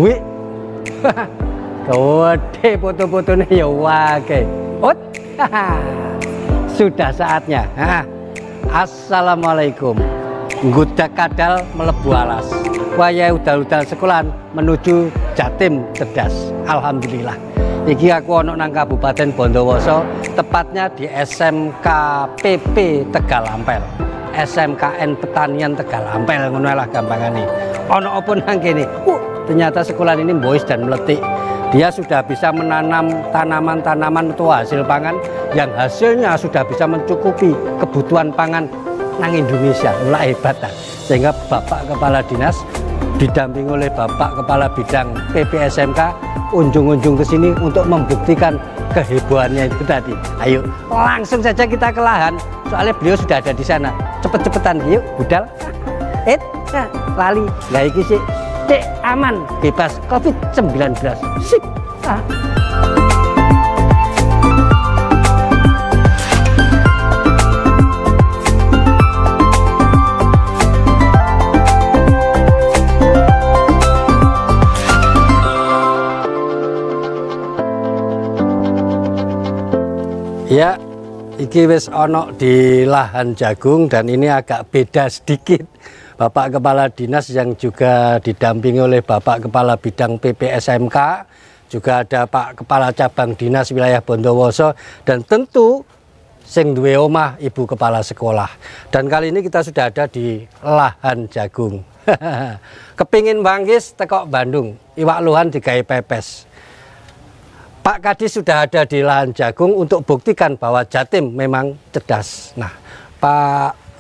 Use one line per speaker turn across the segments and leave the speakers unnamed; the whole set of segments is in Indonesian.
Wih. Gede foto-fotonya ya wake. Sudah saatnya. Assalamualaikum. Gudak kadal melebu alas. Waya udal-udal sekolahan menuju Jatim cerdas. Alhamdulillah. Iki aku ono nang Kabupaten Bondowoso, tepatnya di SMK PP Tegal Ampel. SMKN Pertanian Tegal Ampel, ngono lah gampangane. Ono apa nang kene? Ternyata sekolah ini bois dan meletik. Dia sudah bisa menanam tanaman-tanaman atau hasil pangan yang hasilnya sudah bisa mencukupi kebutuhan pangan nang Indonesia. Mulai hebat lah. Sehingga Bapak Kepala Dinas didampingi oleh Bapak Kepala Bidang PPSMK unjung-unjung ke sini untuk membuktikan kehebohannya itu tadi. Ayo langsung saja kita ke lahan, soalnya beliau sudah ada di sana. Cepet-cepetan yuk budal. Lali lah iki sih cek aman bebas COVID-19. Sip. Ya, iki wis ono di lahan jagung dan ini agak beda sedikit. Bapak Kepala Dinas yang juga didampingi oleh Bapak Kepala Bidang PPSMK, juga ada Pak Kepala Cabang Dinas Wilayah Bondowoso, dan tentu sing duwe omah Ibu Kepala Sekolah. Dan kali ini kita sudah ada di lahan jagung. Kepingin bangkis teko Bandung, iwak luhan digawe pepes. Pak Kadis sudah ada di lahan jagung untuk buktikan bahwa Jatim memang cerdas. Nah,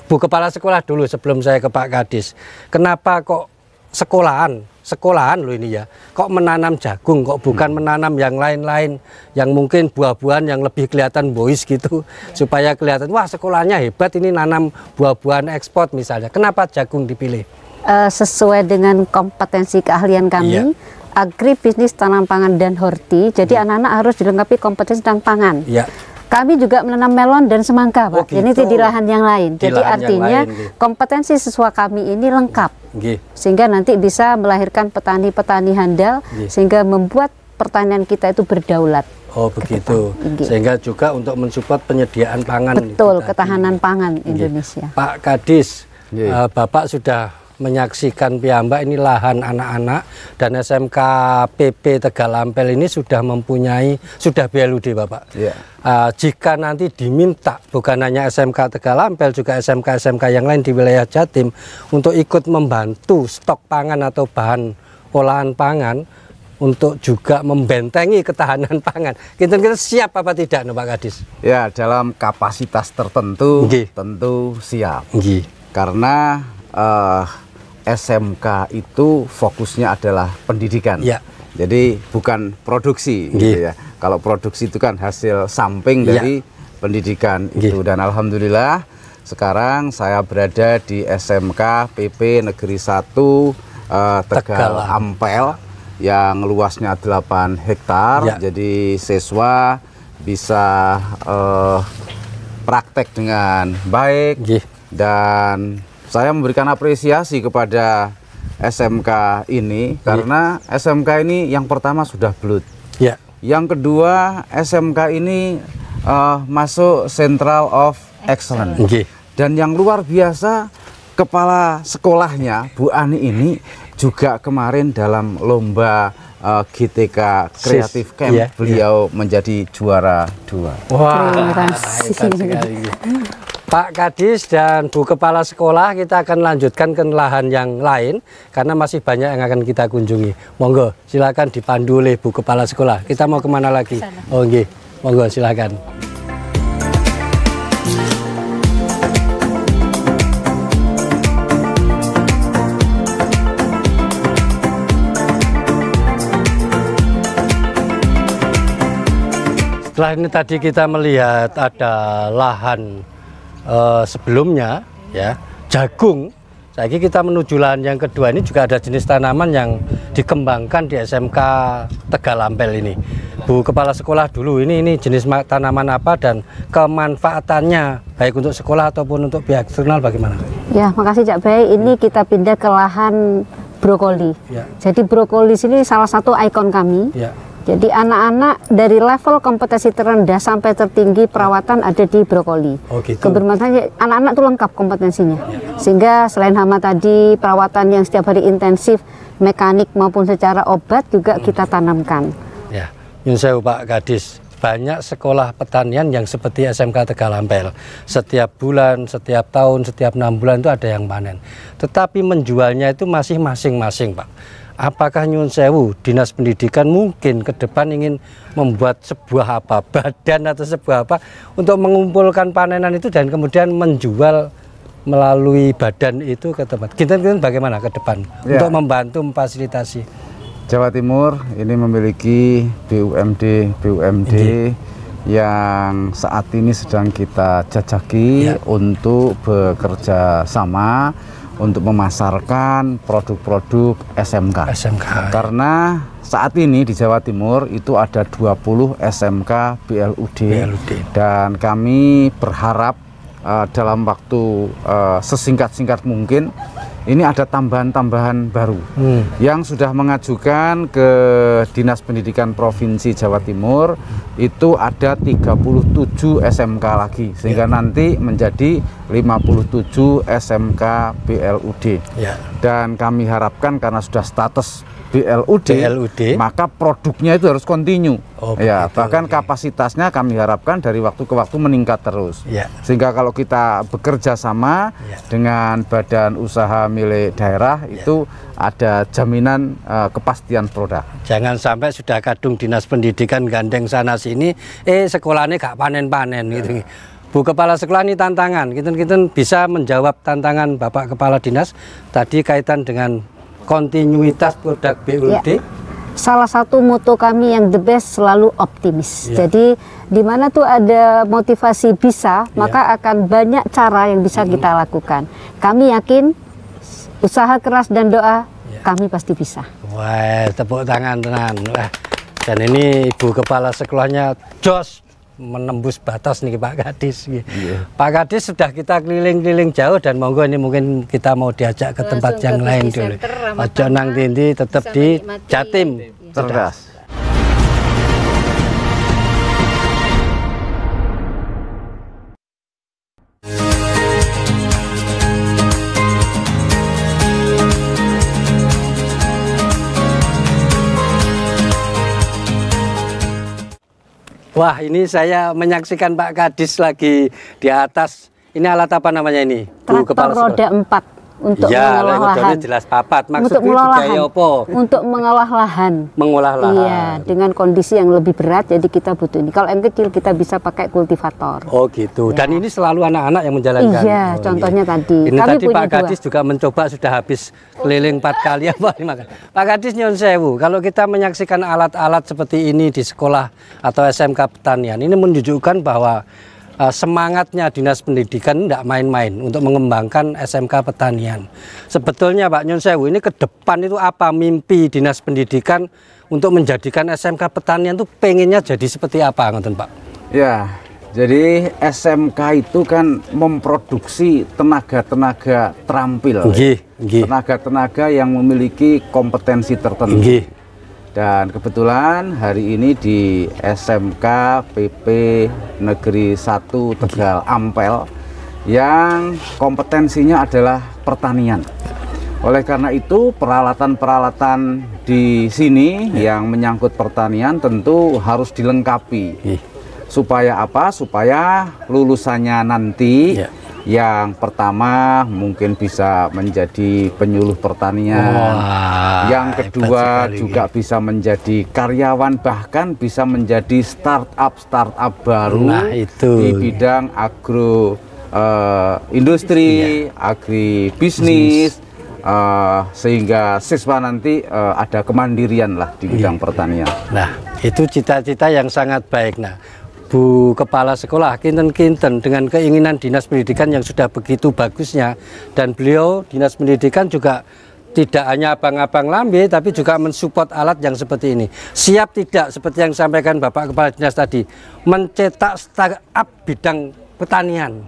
Bu Kepala Sekolah dulu sebelum saya ke Pak Kadis. Kenapa kok sekolahan loh ini ya, kok menanam jagung, kok bukan menanam yang lain-lain, yang mungkin buah-buahan yang lebih kelihatan bois gitu, supaya kelihatan, wah sekolahnya hebat ini nanam buah-buahan ekspor misalnya. Kenapa jagung dipilih?
Sesuai dengan kompetensi keahlian kami. Iya. Agribisnis, tanam pangan dan horti. Jadi anak-anak harus dilengkapi kompetensi tentang pangan. Ya. Kami juga menanam melon dan semangka, Pak. Gitu. Ini di lahan yang lain. Jadi artinya kompetensi siswa kami ini lengkap. Sehingga nanti bisa melahirkan petani-petani handal, sehingga membuat pertanian kita itu berdaulat. Oh begitu. Sehingga juga untuk mensupport penyediaan pangan. Betul, ketahanan pangan Indonesia.
Pak Kadis, Bapak sudah menyaksikan piyambak ini lahan anak-anak, dan SMK PP Tegal Ampel ini sudah mempunyai, sudah BLUD Bapak. Yeah. Jika nanti diminta, bukan hanya SMK Tegal Ampel, juga SMK-SMK yang lain di wilayah Jatim untuk ikut membantu stok pangan atau bahan olahan pangan untuk juga membentengi ketahanan pangan. Kita siap apa tidak Pak Kadis?
Ya, dalam kapasitas tertentu tentu siap. Karena SMK itu fokusnya adalah pendidikan, jadi bukan produksi, gitu ya. Kalau produksi itu kan hasil samping dari pendidikan itu, dan alhamdulillah sekarang saya berada di SMK PP Negeri 1 Tegal Ampel yang luasnya 8 hektar. Jadi siswa bisa praktek dengan baik, dan saya memberikan apresiasi kepada SMK ini karena SMK ini yang pertama sudah BLUD. Yang kedua, SMK ini masuk Central of Excellence. Dan yang luar biasa, kepala sekolahnya Bu Ani ini juga kemarin dalam lomba GTK Creative Camp beliau menjadi juara 2.
Wah, terima kasih. Pak Kadis dan Bu Kepala Sekolah, kita akan lanjutkan ke lahan yang lain karena masih banyak yang akan kita kunjungi. Monggo, silakan dipandu oleh Bu Kepala Sekolah. Kita mau kemana lagi? Oh nggih, monggo silakan. Setelah ini tadi kita melihat ada lahan sebelumnya ya jagung. Saiki kita menuju lahan yang kedua, ini juga ada jenis tanaman yang dikembangkan di SMK Tegal Ampel ini. Bu Kepala Sekolah dulu, ini jenis tanaman apa dan kemanfaatannya baik untuk sekolah ataupun untuk pihak eksternal bagaimana?
Ya, makasih Cak Bay. Ini kita pindah ke lahan brokoli. Jadi brokoli sini salah satu ikon kami. Jadi anak-anak dari level kompetensi terendah sampai tertinggi perawatan ada di brokoli. Kebermanfaatan anak-anak itu lengkap kompetensinya. Sehingga selain hama tadi, perawatan yang setiap hari intensif, mekanik maupun secara obat juga kita tanamkan.
Ya, Nyun sewu Pak Kadis, banyak sekolah pertanian yang seperti SMK Tegalampel. Setiap bulan, setiap tahun, setiap 6 bulan itu ada yang panen. Tetapi menjualnya itu masih masing-masing, Pak. Apakah Nyun sewu Dinas Pendidikan mungkin ke depan ingin membuat sebuah badan atau sebuah untuk mengumpulkan panenan itu dan kemudian menjual melalui badan itu ke tempat. Kita bagaimana ke depan untuk membantu memfasilitasi?
Jawa Timur ini memiliki BUMD yang saat ini sedang kita jajaki untuk bekerja sama untuk memasarkan produk-produk SMK. Karena saat ini di Jawa Timur itu ada 20 SMK BLUD. Dan kami berharap dalam waktu sesingkat-singkat mungkin ini ada tambahan-tambahan baru yang sudah mengajukan ke Dinas Pendidikan Provinsi Jawa Timur. Itu ada 37 SMK lagi sehingga nanti menjadi 57 SMK BLUD. Dan kami harapkan karena sudah status BLUD, maka produknya itu harus kontinu. Bahkan kapasitasnya kami harapkan dari waktu ke waktu meningkat terus. Sehingga kalau kita bekerja sama dengan badan usaha milik daerah itu ada jaminan kepastian produk.
Jangan sampai sudah kadung Dinas Pendidikan gandeng sana sini, sekolahnya gak panen-panen gitu. Bu Kepala Sekolah, ini tantangan. Kita bisa menjawab tantangan Bapak Kepala Dinas tadi kaitan dengan kontinuitas produk BUD.
Salah satu moto kami yang the best selalu optimis. Jadi di mana tuh ada motivasi bisa, maka akan banyak cara yang bisa kita lakukan. Kami yakin usaha keras dan doa kami pasti bisa.
Wah, tepuk tangan tenan. Wah. Dan ini Ibu Kepala Sekolahnya jos menembus batas nih Pak Kadis. Pak Kadis sudah kita keliling-keliling jauh dan monggo ini mungkin kita mau diajak ke tempat yang lain dulu. Ojo nang tindi tetap di Jatim Cerdas. Wah, ini saya menyaksikan Pak Kadis lagi di atas. Ini alat apa namanya ini?
Traktor roda 4 untuk mengolah lahan.
Jelas papat.
Untuk mengolah lahan. Untuk mengolah lahan.
Mengolah lahan.
Iya, dengan kondisi yang lebih berat, jadi kita butuh ini. Kalau yang kecil kita bisa pakai kultivator.
Oh gitu. Dan ini selalu anak-anak yang menjalankan.
Iya, contohnya tadi.
Ini kami tadi Pak Kadis juga mencoba, sudah habis keliling 4 kali apa makan. Pak Kadis, nyun sewu, kalau kita menyaksikan alat-alat seperti ini di sekolah atau SMK pertanian, ini menunjukkan bahwa semangatnya Dinas Pendidikan tidak main-main untuk mengembangkan SMK pertanian. Sebetulnya Pak Nyun sewu, ini ke depan itu apa mimpi Dinas Pendidikan untuk menjadikan SMK pertanian itu pengennya jadi seperti apa, ngoten Pak?
Ya, jadi SMK itu kan memproduksi tenaga-tenaga terampil, tenaga-tenaga yang memiliki kompetensi tertentu. Dan kebetulan hari ini di SMK PP Negeri 1 Tegal Ampel yang kompetensinya adalah pertanian. Oleh karena itu peralatan-peralatan di sini yang menyangkut pertanian tentu harus dilengkapi. Supaya apa? Supaya lulusannya nanti yang pertama mungkin bisa menjadi penyuluh pertanian. Yang kedua juga bisa menjadi karyawan, bahkan bisa menjadi startup baru di bidang agro industri, agribisnis, sehingga siswa nanti ada kemandirian lah di bidang pertanian.
Nah, itu cita-cita yang sangat baik. Nah, Bu Kepala Sekolah, kinten-kinten dengan keinginan Dinas Pendidikan yang sudah begitu bagusnya, dan beliau Dinas Pendidikan juga tidak hanya abang-abang lambe, tapi juga mensupport alat yang seperti ini. Siap tidak, seperti yang disampaikan Bapak Kepala Dinas tadi, mencetak startup bidang pertanian.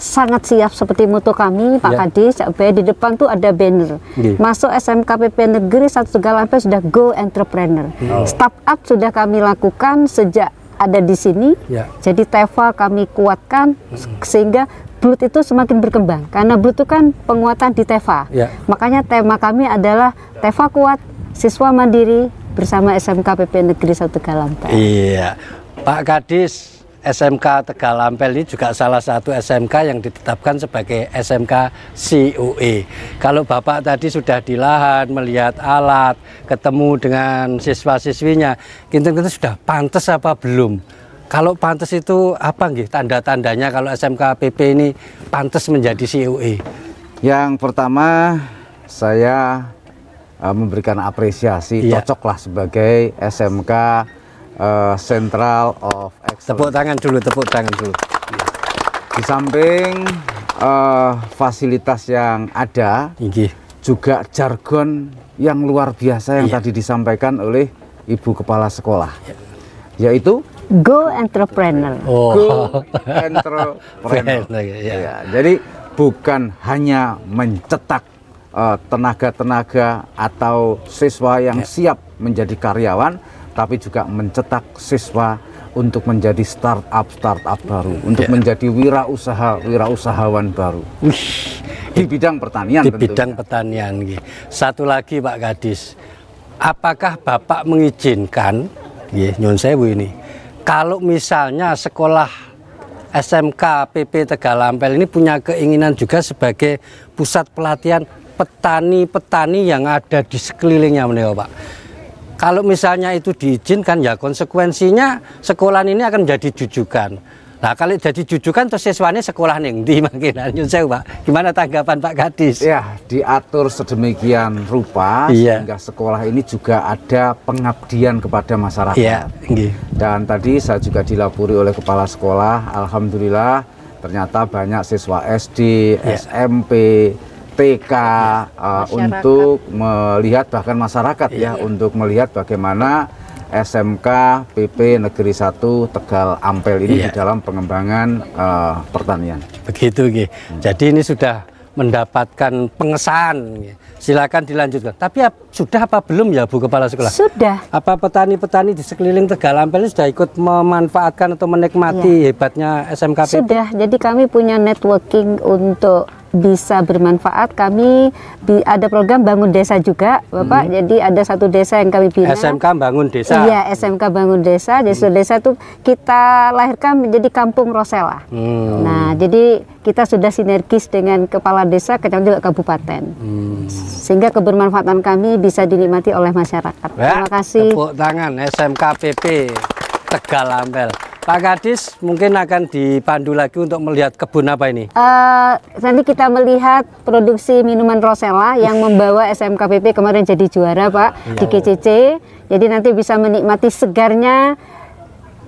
sangat siap seperti moto kami Pak Kadis. Di depan tuh ada banner. Masuk SMKPP Negeri 1 Tegal Ampel sudah go entrepreneur. Startup sudah kami lakukan sejak ada di sini. Jadi TEVA kami kuatkan sehingga Blut itu semakin berkembang. Karena Blut itu kan penguatan di TEVA. Makanya tema kami adalah TEVA kuat, siswa mandiri bersama SMKPP Negeri 1 Tegal Ampel.
Iya, Pak Kadis, SMK Tegal Ampel ini juga salah satu SMK yang ditetapkan sebagai SMK COE. Kalau Bapak tadi sudah di lahan, melihat alat, ketemu dengan siswa-siswinya, kinten-kinten sudah pantas apa belum? Kalau pantas itu apa nggih tanda-tandanya kalau SMK PP ini pantas menjadi COE?
Yang pertama, saya memberikan apresiasi, cocoklah sebagai SMK Central of Excellence.
Tepuk tangan dulu.
Di samping fasilitas yang ada, juga jargon yang luar biasa yang tadi disampaikan oleh Ibu Kepala Sekolah, yaitu
Go Entrepreneur.
Go Entrepreneur. Jadi bukan hanya mencetak tenaga-tenaga atau siswa yang siap menjadi karyawan, tapi juga mencetak siswa untuk menjadi startup baru, untuk menjadi wirausahawan baru di bidang pertanian.
Di bidang pertanian. Satu lagi Pak Kadis, apakah Bapak mengizinkan, nyun sewu ini, kalau misalnya sekolah SMK PP Tegal Ampel ini punya keinginan juga sebagai pusat pelatihan petani-petani yang ada di sekelilingnya, Pak. Kalau misalnya itu diizinkan, ya konsekuensinya sekolah ini akan menjadi jujukan. Nah, kalau jadi jujukan terus siswanya sekolah ning ndi makin Pak. Gimana tanggapan Pak Kadis?
Ya, diatur sedemikian rupa sehingga sekolah ini juga ada pengabdian kepada masyarakat. Dan tadi saya juga dilapori oleh kepala sekolah, alhamdulillah ternyata banyak siswa SD, SMP, TK untuk melihat, bahkan masyarakat untuk melihat bagaimana SMK PP Negeri 1 Tegal Ampel ini di dalam pengembangan pertanian.
Begitu, Jadi ini sudah mendapatkan pengesahan. Silakan dilanjutkan. Tapi sudah apa belum ya Bu Kepala Sekolah?
Sudah.
Apa petani-petani di sekeliling Tegal Ampel ini sudah ikut memanfaatkan atau menikmati hebatnya SMK PP?
Sudah. Jadi kami punya networking untuk bisa bermanfaat. Kami ada program Bangun Desa juga, Bapak. Jadi ada satu desa yang kami bina.
SMK Bangun Desa.
Iya, SMK Bangun Desa. Jadi desa itu kita lahirkan menjadi Kampung Rosella. Nah, jadi kita sudah sinergis dengan kepala desa, kecamatan juga kabupaten. Sehingga kebermanfaatan kami bisa dinikmati oleh masyarakat. Terima kasih.
Tepuk tangan SMK PP Tegal Ampel. Pak Kadis mungkin akan dipandu lagi untuk melihat kebun apa ini?
Nanti kita melihat produksi minuman Rosella yang membawa SMK PP kemarin jadi juara Pak di GCC. Jadi nanti bisa menikmati segarnya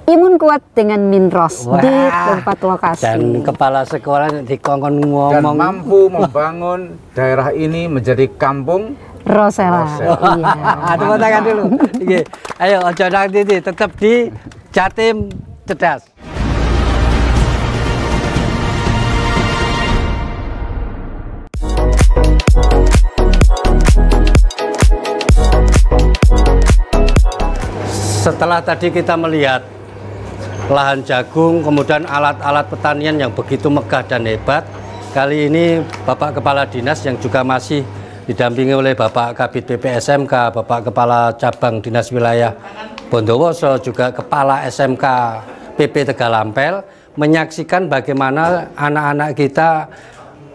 imun kuat dengan Minros di tempat lokasi.
Dan kepala sekolah dikongkon ngomong.
Dan mampu membangun daerah ini menjadi kampung
Rosella.
Iya. Tepuk tangan dulu. Ayo ojo nanti tetap di Jatim Cerdas. Setelah tadi kita melihat lahan jagung, kemudian alat-alat pertanian yang begitu megah dan hebat, kali ini Bapak Kepala Dinas yang juga masih didampingi oleh Bapak Kabid PP SMK, Bapak Kepala Cabang Dinas Wilayah Bondowoso, juga Kepala SMK PP Tegal Ampel, menyaksikan bagaimana anak-anak kita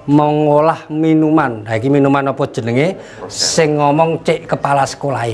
mengolah minuman. Nah, ini minuman apa jenenge? Sing ngomong cek kepala sekolah.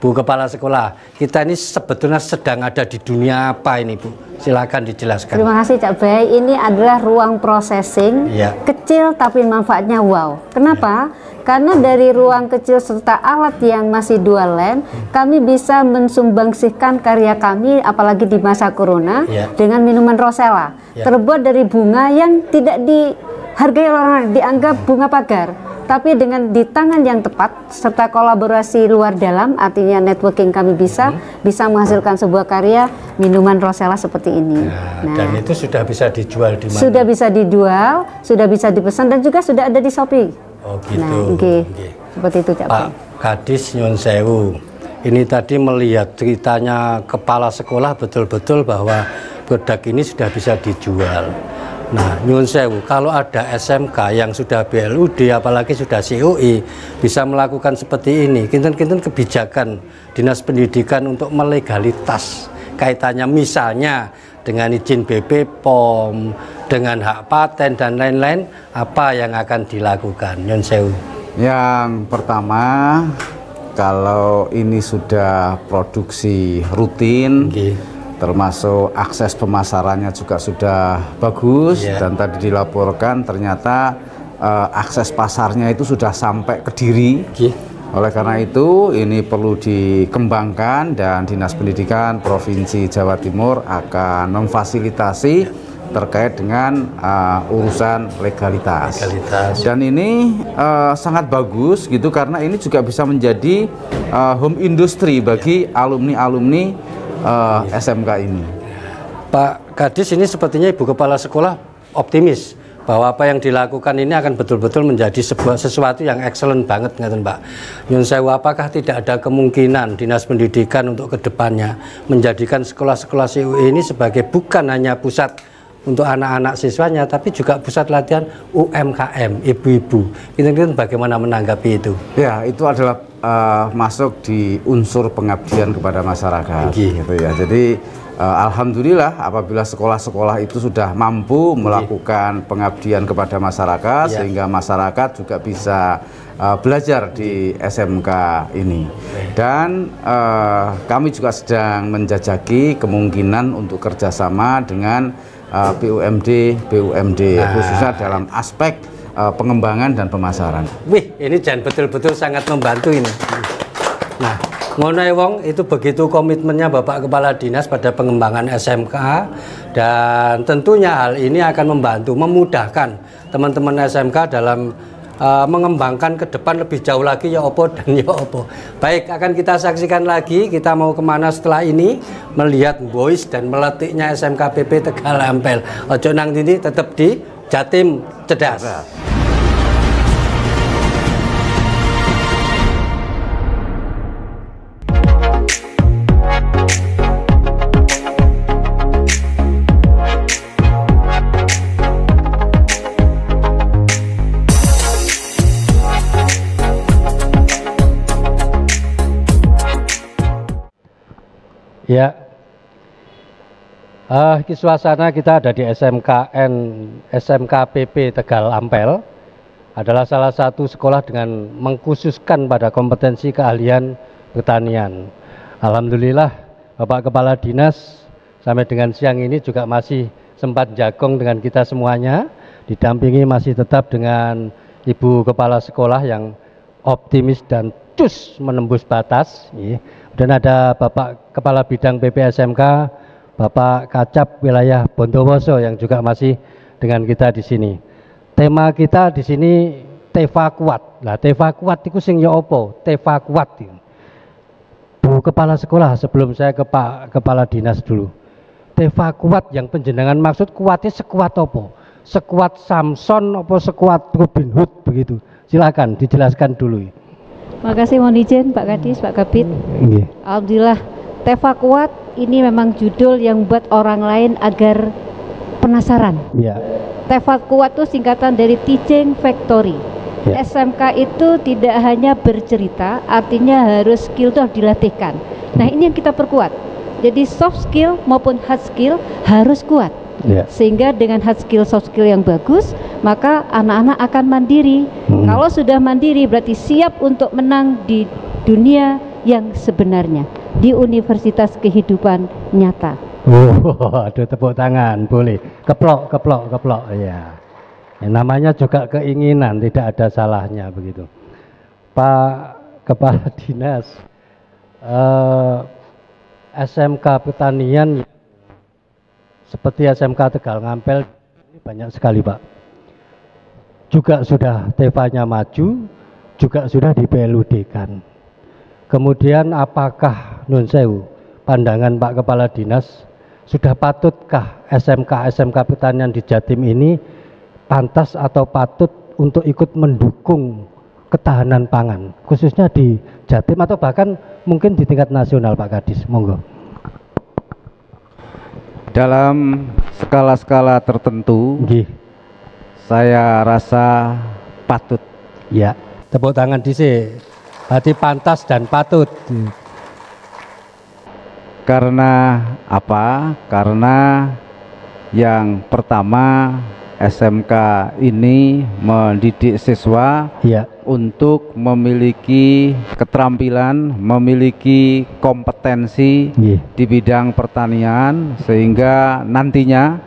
Bu Kepala Sekolah, kita ini sebetulnya sedang ada di dunia apa ini, Bu? Silakan dijelaskan.
Terima kasih Cak Bay. Ini adalah ruang processing kecil tapi manfaatnya wow. Kenapa? Karena dari ruang kecil serta alat yang masih dual land, kami bisa mensumbangsihkan karya kami, apalagi di masa corona, dengan minuman Rosella. Terbuat dari bunga yang tidak dihargai orang, dianggap bunga pagar. Tapi dengan di tangan yang tepat serta kolaborasi luar dalam, artinya networking kami bisa menghasilkan sebuah karya minuman Rosella seperti ini.
Dan itu sudah bisa dijual di mana?
Sudah bisa dijual, sudah bisa dipesan dan juga sudah ada di Shopee.
Oh gitu.
Nah, seperti itu Cak.
Pak Kadis nyun sewu. Ini tadi melihat ceritanya kepala sekolah betul-betul bahwa produk ini sudah bisa dijual. Nah, nyun sewu, kalau ada SMK yang sudah BLUD, apalagi sudah COI, bisa melakukan seperti ini. Kinten-kinten kebijakan Dinas Pendidikan untuk melegalitas kaitannya misalnya dengan izin BP POM, dengan hak paten dan lain-lain, apa yang akan dilakukan, nyun sewu?
Yang pertama, kalau ini sudah produksi rutin, termasuk akses pemasarannya juga sudah bagus, dan tadi dilaporkan ternyata akses pasarnya itu sudah sampai ke Kediri. Oleh karena itu ini perlu dikembangkan dan Dinas Pendidikan Provinsi Jawa Timur akan memfasilitasi terkait dengan urusan legalitas. Dan ini sangat bagus gitu, karena ini juga bisa menjadi home industry bagi alumni-alumni SMK ini.
Pak Kadis, ini sepertinya Ibu Kepala Sekolah optimis bahwa apa yang dilakukan ini akan betul-betul menjadi sesuatu yang excellent banget, ngaten Pak. Nyun sewu, apakah tidak ada kemungkinan Dinas Pendidikan untuk kedepannya menjadikan sekolah-sekolah CUI ini sebagai bukan hanya pusat untuk anak-anak siswanya, tapi juga pusat latihan UMKM, ibu-ibu. Itu bagaimana menanggapi itu?
Ya, itu adalah masuk di unsur pengabdian kepada masyarakat. Gitu ya. Jadi alhamdulillah apabila sekolah-sekolah itu sudah mampu melakukan pengabdian kepada masyarakat, sehingga masyarakat juga bisa belajar di SMK ini. Dan kami juga sedang menjajaki kemungkinan untuk kerjasama dengan BUMD, khususnya dalam aspek pengembangan dan pemasaran.
Wih, ini Jan betul-betul sangat membantu ini. Nah, ngonai wong itu begitu komitmennya Bapak Kepala Dinas pada pengembangan SMK, dan tentunya hal ini akan membantu, memudahkan teman-teman SMK dalam mengembangkan ke depan lebih jauh lagi, ya opo dan ya opo. Baik, akan kita saksikan lagi kita mau kemana setelah ini, melihat voice dan meletiknya SMK PP Tegal Ampel. Ojo nang dini, tetap di Jatim Cerdas. Ya, suasana kita ada di SMK PP Tegal Ampel, adalah salah satu sekolah dengan mengkhususkan pada kompetensi keahlian pertanian. Alhamdulillah Bapak Kepala Dinas sampai dengan siang ini juga masih sempat jagong dengan kita semuanya, didampingi masih tetap dengan Ibu Kepala Sekolah yang optimis dan cus menembus batas. Dan ada Bapak Kepala Bidang PPSMK, Bapak Kacap Wilayah Bondowoso yang juga masih dengan kita di sini. Tema kita di sini Teva Kuat. Lah Teva Kuat itu sing ya opo? Teva Kuat. Bu Kepala Sekolah, sebelum saya ke Pak Kepala Dinas dulu. Teva Kuat yang penjenengan maksud kuatnya sekuat opo? Sekuat Samson opo sekuat Robin Hood begitu? Silakan dijelaskan dulu.
Makasih, mohon izin Pak Kadis, Pak Kabid. Alhamdulillah, Teva Kuat ini memang judul yang buat orang lain agar penasaran. Teva Kuat itu singkatan dari Teaching Factory. SMK itu tidak hanya bercerita, artinya harus skill itu dilatihkan. Nah, ini yang kita perkuat. Jadi soft skill maupun hard skill harus kuat. Sehingga dengan hard skill, soft skill yang bagus, maka anak-anak akan mandiri. Kalau sudah mandiri berarti siap untuk menang di dunia yang sebenarnya, di universitas kehidupan nyata.
Aduh, tepuk tangan, boleh. Keplok, keplok, keplok. Ya, namanya juga keinginan, tidak ada salahnya begitu. Pak Kepala Dinas, SMK Pertanian seperti SMK Tegal Ngampel ini banyak sekali, Pak. juga sudah TV-nya maju, juga sudah di PLUD-kan. Kemudian apakah nun sewu pandangan Pak Kepala Dinas, sudah patutkah SMK pertanian di Jatim ini pantas atau patut untuk ikut mendukung ketahanan pangan, khususnya di Jatim atau bahkan mungkin di tingkat nasional, Pak Kadis? Monggo.
Dalam skala-skala tertentu, saya rasa patut.
Ya, tepuk tangan dhisik. Berarti pantas dan patut.
Karena apa? Karena yang pertama, SMK ini mendidik siswa untuk memiliki keterampilan, memiliki kompetensi di bidang pertanian, sehingga nantinya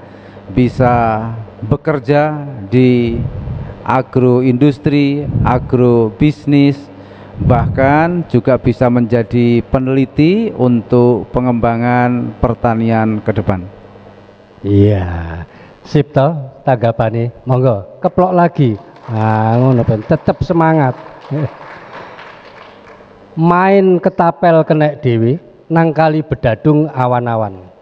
bisa bekerja di agroindustri, agrobisnis, bahkan juga bisa menjadi peneliti untuk pengembangan pertanian ke depan.
Iya, sip toh tanggapane, monggo keplok lagi. Nah, ngono ben tetep semangat. Main ketapel kenek dewi, nang kali bedadung awan-awan.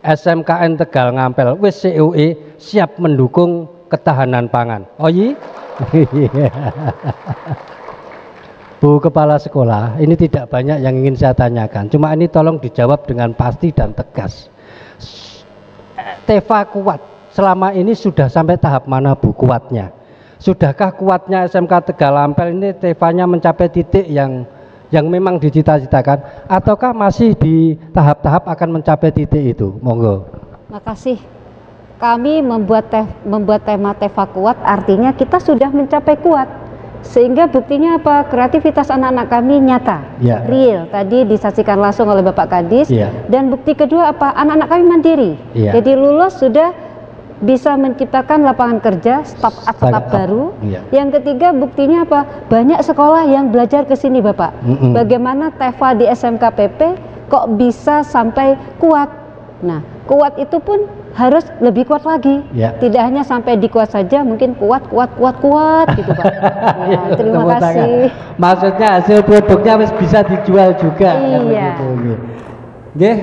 SMKN Tegal Ngampel wis COE siap mendukung ketahanan pangan. Oh iya? Bu Kepala Sekolah, ini tidak banyak yang ingin saya tanyakan. Cuma ini tolong dijawab dengan pasti dan tegas. Teva kuat selama ini sudah sampai tahap mana, Bu, kuatnya? Sudahkah kuatnya SMK Tegal Ampel ini Tevanya mencapai titik yang memang dicita-citakan, ataukah masih di tahap-tahap akan mencapai titik itu? Monggo.
Makasih. Kami membuat tema Teva kuat, artinya kita sudah mencapai kuat. Sehingga buktinya apa? Kreativitas anak-anak kami nyata, real. Tadi disaksikan langsung oleh Bapak Kadis. Dan bukti kedua apa? Anak-anak kami mandiri. Jadi lulus sudah bisa menciptakan lapangan kerja, startup baru. Yang ketiga buktinya apa? Banyak sekolah yang belajar ke sini, Bapak. Bagaimana Teva di SMKPP kok bisa sampai kuat. Nah, kuat itu pun harus lebih kuat lagi. Tidak hanya sampai di kuat saja, mungkin kuat gitu, Pak. Terima kasih.
Maksudnya hasil produknya bisa dijual juga.
Iya.
Nggih.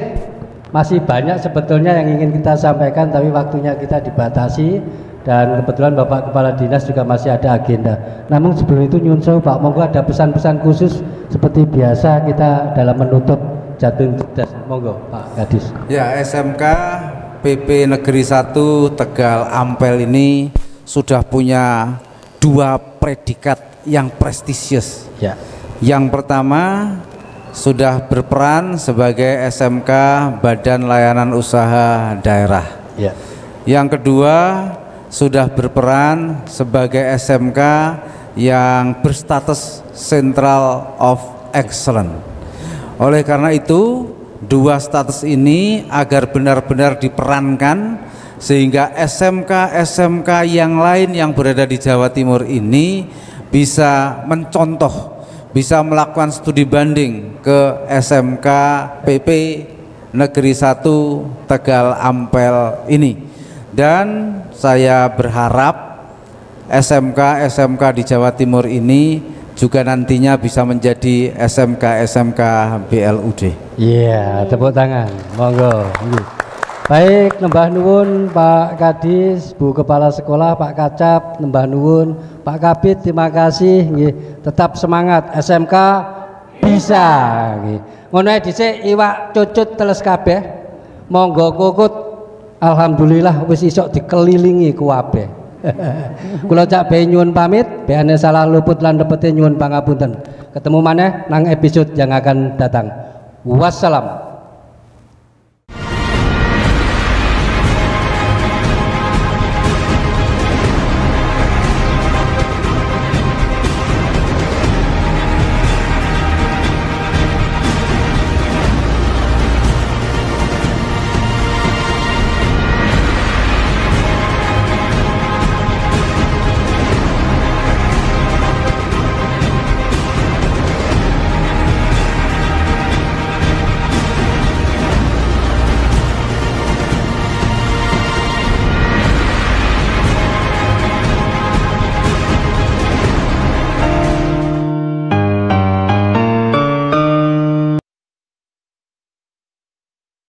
Masih banyak sebetulnya yang ingin kita sampaikan, tapi waktunya kita dibatasi, dan kebetulan Bapak Kepala Dinas juga masih ada agenda. Namun sebelum itu nyun sewu Pak, monggo ada pesan-pesan khusus seperti biasa kita dalam menutup Jatim Cerdas. Monggo Pak Kadis.
Ya, SMK PP Negeri 1 Tegal Ampel ini sudah punya 2 predikat yang prestisius. Yang pertama, sudah berperan sebagai SMK Badan Layanan Usaha Daerah. Yang kedua, sudah berperan sebagai SMK yang berstatus Central of Excellence. Oleh karena itu, 2 status ini agar benar-benar diperankan sehingga SMK yang lain yang berada di Jawa Timur ini bisa mencontoh, bisa melakukan studi banding ke SMK PP Negeri 1 Tegal Ampel ini. Dan saya berharap SMK di Jawa Timur ini juga nantinya bisa menjadi SMK BLUD.
Iya, tepuk tangan, monggo. Baik, nembah nuwun Pak Kadis, Bu Kepala Sekolah, Pak Kacap, nembah nuwun Pak Kabid, terima kasih. Tetap semangat, SMK bisa. Ngono ae dhisik iwak cucut teles kabeh. Monggo kukut, alhamdulillah wis isok dikelilingi kabeh. Kula cak bae nyuwun pamit, beane salah luput lan lepete nyuwun pangapunten. Ketemu maneh nang episode yang akan datang. Wassalam.